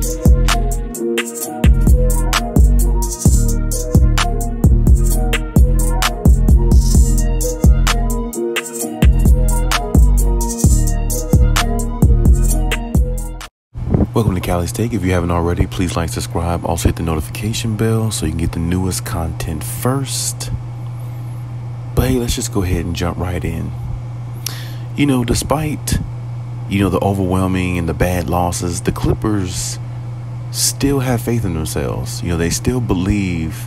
Welcome to Cali's Take. If you haven't already, please like, subscribe. Also hit the notification bell so you can get the newest content first. But hey, let's just go ahead and jump right in. Despite, the overwhelming and the bad losses, the Clippers still have faith in themselves. They still believe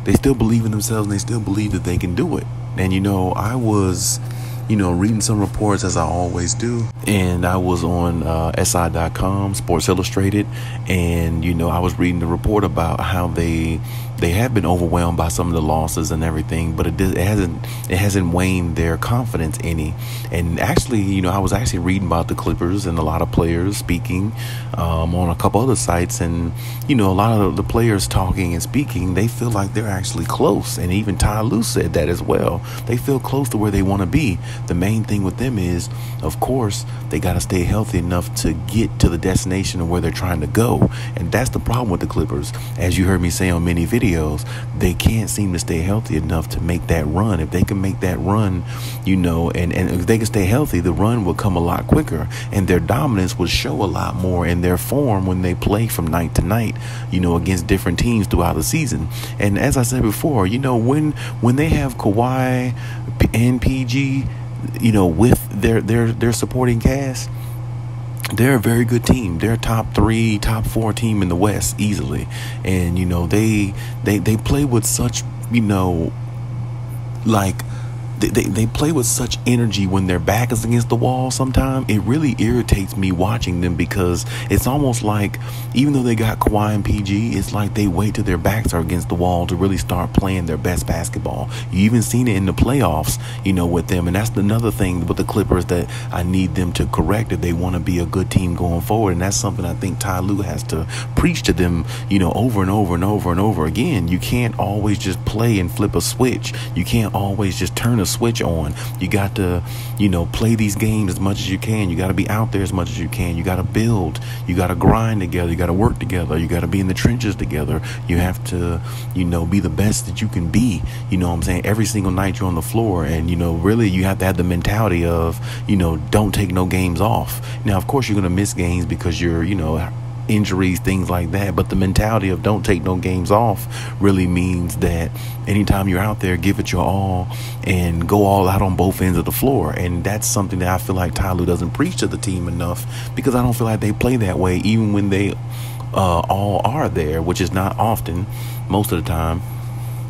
in themselves, and they still believe that they can do it. And, I was reading some reports, as I always do. And I was on SI.com, Sports Illustrated. And, I was reading the report about how they have been overwhelmed by some of the losses and everything. But it hasn't waned their confidence any. And actually, I was actually reading about the Clippers and a lot of players speaking on a couple other sites. And, a lot of the players talking and speaking, they feel like they're actually close. And even Ty Lue said that as well. They feel close to where they want to be. The main thing with them is, of course, they got to stay healthy enough to get to the destination of where they're trying to go. And that's the problem with the Clippers. As you heard me say on many videos, they can't seem to stay healthy enough to make that run. If they can make that run, and if they can stay healthy, the run will come a lot quicker. And their dominance will show a lot more in their form when they play from night to night, against different teams throughout the season. And as I said before, when they have Kawhi and PG, with their supporting cast, they're a very good team. They're top 3, top 4 team in the West easily. And, they play with such, they play with such energy when their back is against the wall. Sometimes it really irritates me watching them, because it's almost like, even though they got Kawhi and PG, it's like they wait till their backs are against the wall to really start playing their best basketball. You even seen it in the playoffs, with them. And that's another thing with the Clippers that I need them to correct if they want to be a good team going forward. And that's something I think Ty Lue has to preach to them, over and over and over and over again. You can't always just play and flip a switch. You can't always just turn a switch on. You got to, play these games as much as you can. You got to be out there as much as you can. You got to build. You got to grind together. You got to work together. You got to be in the trenches together. You have to, be the best that you can be. Every single night you're on the floor. And, really you have to have the mentality of, don't take no games off. Now, of course, you're going to miss games because you're, injuries, things like that. But the mentality of don't take no games off really means that anytime you're out there, give it your all and go all out on both ends of the floor. And that's something that I feel like Ty Lue doesn't preach to the team enough, because I don't feel like they play that way, even when they all are there, which is not often. Most of the time,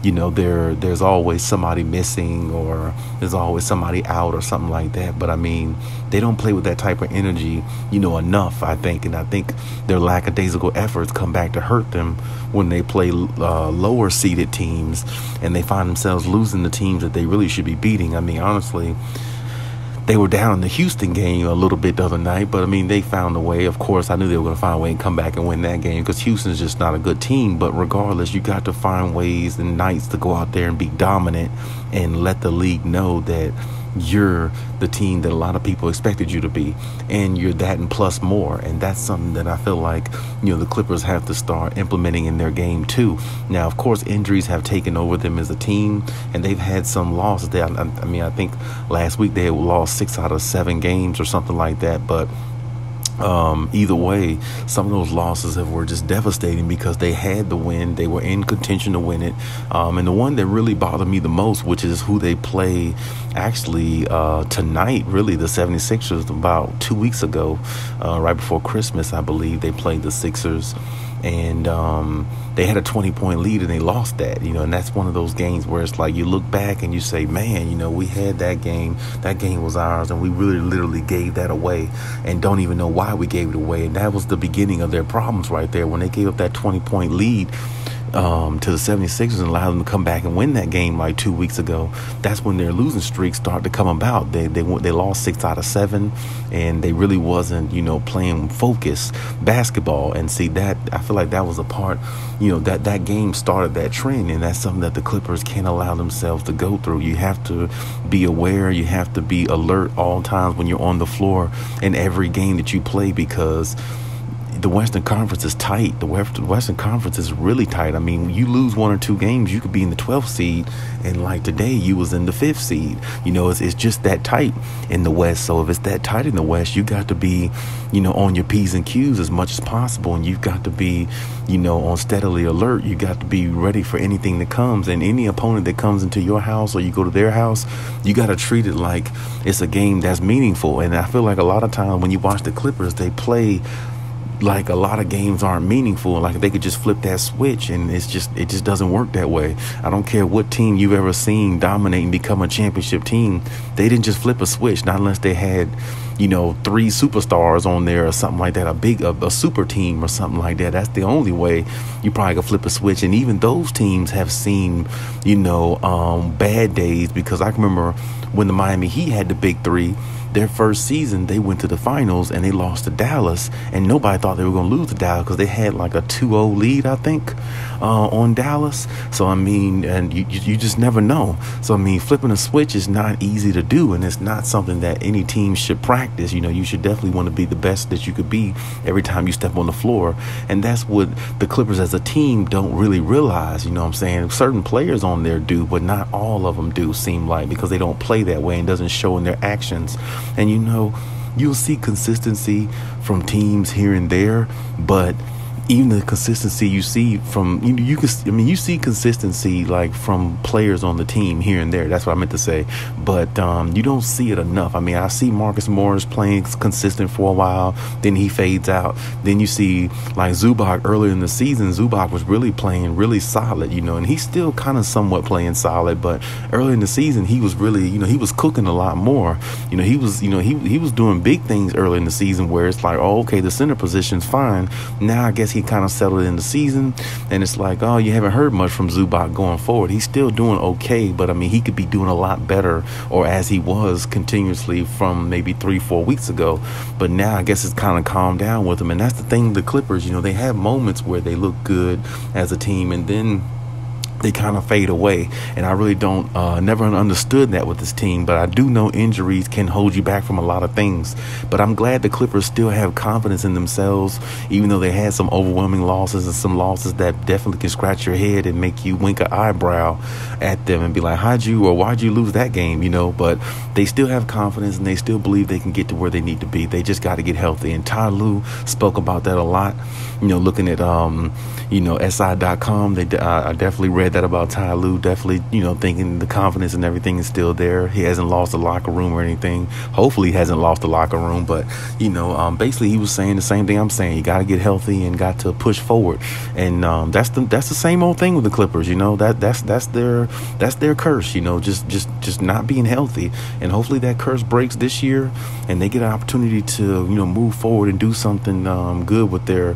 there's always somebody missing, or there's always somebody out or something like that. But I mean, they don't play with that type of energy, enough, I think. And I think their lackadaisical efforts come back to hurt them when they play lower seeded teams, and they find themselves losing the teams that they really should be beating. I mean, honestly, they were down in the Houston game a little bit the other night, but I mean, they found a way. Of course, I knew they were going to find a way and come back and win that game, because Houston's just not a good team. But regardless, you got to find ways and nights to go out there and be dominant and let the league know that you're the team that a lot of people expected you to be, and you're that and plus more. And that's something that I feel like, the Clippers have to start implementing in their game too. Now, of course, injuries have taken over them as a team, and they've had some losses. I think last week they had lost 6 out of 7 games or something like that. But either way, some of those losses were just devastating, because they had the win. They were in contention to win it. And the one that really bothered me the most, which is who they play actually tonight, really, the 76ers, about 2 weeks ago, right before Christmas, I believe, they played the Sixers. And they had a 20-point lead, and they lost that, and that's one of those games where it's like you look back and you say, man, we had that game. That game was ours, and we really literally gave that away and don't even know why we gave it away. And that was the beginning of their problems right there, when they gave up that 20-point lead to the 76ers and allowed them to come back and win that game like 2 weeks ago. That's when their losing streak started to come about. They lost 6 out of 7, and they really wasn't, playing focused basketball. And see, that I feel like that was a part, that game started that trend, and that's something that the Clippers can't allow themselves to go through. You have to be aware. You have to be alert all times when you're on the floor in every game that you play, because the Western Conference is tight. The Western Conference is really tight. I mean, you lose 1 or 2 games, you could be in the 12th seed, and like today, you was in the 5th seed. You know, it's just that tight in the West. So if it's that tight in the West, you got to be, you know, on your P's and Q's as much as possible, and you've got to be, you know, on steadily alert. You got to be ready for anything that comes, and any opponent that comes into your house or you go to their house, you got to treat it like it's a game that's meaningful. And I feel like a lot of times when you watch the Clippers, they play like a lot of games aren't meaningful. Like they could just flip that switch, and it just doesn't work that way. I don't care what team you've ever seen dominate and become a championship team. They didn't just flip a switch, not unless they had, you know, 3 superstars on there or something like that, a super team or something like that. That's the only way you probably could flip a switch. And even those teams have seen, you know, bad days, because I can remember when the Miami Heat had the big 3. Their first season, they went to the finals and they lost to Dallas, and nobody thought they were going to lose to Dallas because they had like a 2-0 lead, I think, on Dallas. So, I mean, and you just never know. So, I mean, flipping a switch is not easy to do, and it's not something that any team should practice. You know, you should definitely want to be the best that you could be every time you step on the floor, and that's what the Clippers as a team don't really realize. You know what I'm saying? Certain players on there do, but not all of them do, seem like, because they don't play that way and doesn't show in their actions. And, you know, you'll see consistency from teams here and there, but even the consistency you see from, you see consistency like from players on the team here and there. That's what I meant to say. But you don't see it enough. I mean, I see Marcus Morris playing consistent for a while, then he fades out. Then you see like Zubac earlier in the season. Zubac was really playing really solid, you know, and he's still kind of somewhat playing solid. But early in the season, he was really, you know, he was cooking a lot more. You know, he was doing big things early in the season where it's like, oh, okay, the center position's fine. Now I guess he kind of settled in the season, and it's like, oh, you haven't heard much from Zubac going forward. He's still doing okay, but I mean, he could be doing a lot better, or as he was continuously from maybe 3-4 weeks ago. But now I guess it's kind of calmed down with him, and that's the thing. The Clippers, you know, they have moments where they look good as a team, and then they kind of fade away. And I really don't never understood that with this team, but I do know injuries can hold you back from a lot of things. But I'm glad the Clippers still have confidence in themselves, even though they had some overwhelming losses and some losses that definitely can scratch your head and make you wink an eyebrow at them and be like, why'd you lose that game, you know? But they still have confidence, and they still believe they can get to where they need to be. They just got to get healthy. And Ty Lue spoke about that a lot, you know, looking at SI.com. I definitely read that about Ty Lue. Definitely, you know, thinking the confidence and everything is still there. He hasn't lost the locker room or anything. Hopefully he hasn't lost the locker rom. But, you know, basically he was saying the same thing I'm saying. You got to get healthy and got to push forward. And that's the same old thing with the Clippers. You know, that's their curse. You know, just not being healthy. And hopefully that curse breaks this year, and they get an opportunity to, you know, move forward and do something good with their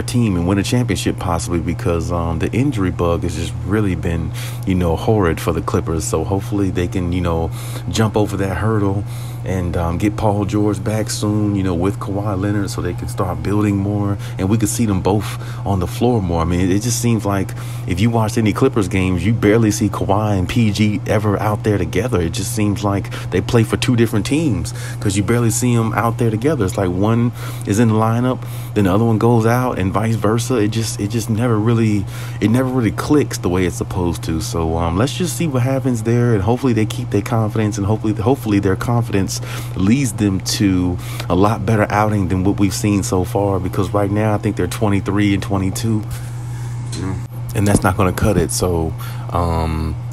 team and win a championship possibly, because the injury bug has just really been, you know, horrid for the Clippers. So hopefully they can, you know, jump over that hurdle and get Paul George back soon, you know, with Kawhi Leonard, so they can start building more, and we could see them both on the floor more. I mean, it just seems like if you watch any Clippers games, you barely see Kawhi and PG ever out there together. It just seems like they play for 2 different teams, because you barely see them out there together. It's like one is in the lineup, then the other one goes out, and vice versa. It just never really clicks the way it's supposed to. So let's just see what happens there, and hopefully they keep their confidence, and hopefully their confidence leads them to a lot better outing than what we've seen so far, because right now I think they're 23-22, and that's not going to cut it. So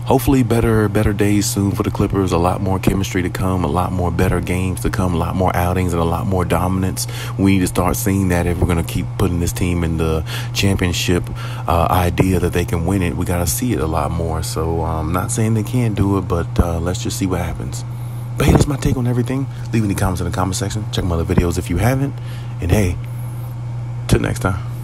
hopefully better days soon for the Clippers, a lot more chemistry to come, a lot more better games to come, a lot more outings, and a lot more dominance. We need to start seeing that if we're going to keep putting this team in the championship idea that they can win it. We got to see it a lot more. So I'm not saying they can't do it, but let's just see what happens. But hey, that's my take on everything. Leave any comments in the comment section. Check my other videos if you haven't. And hey, till next time.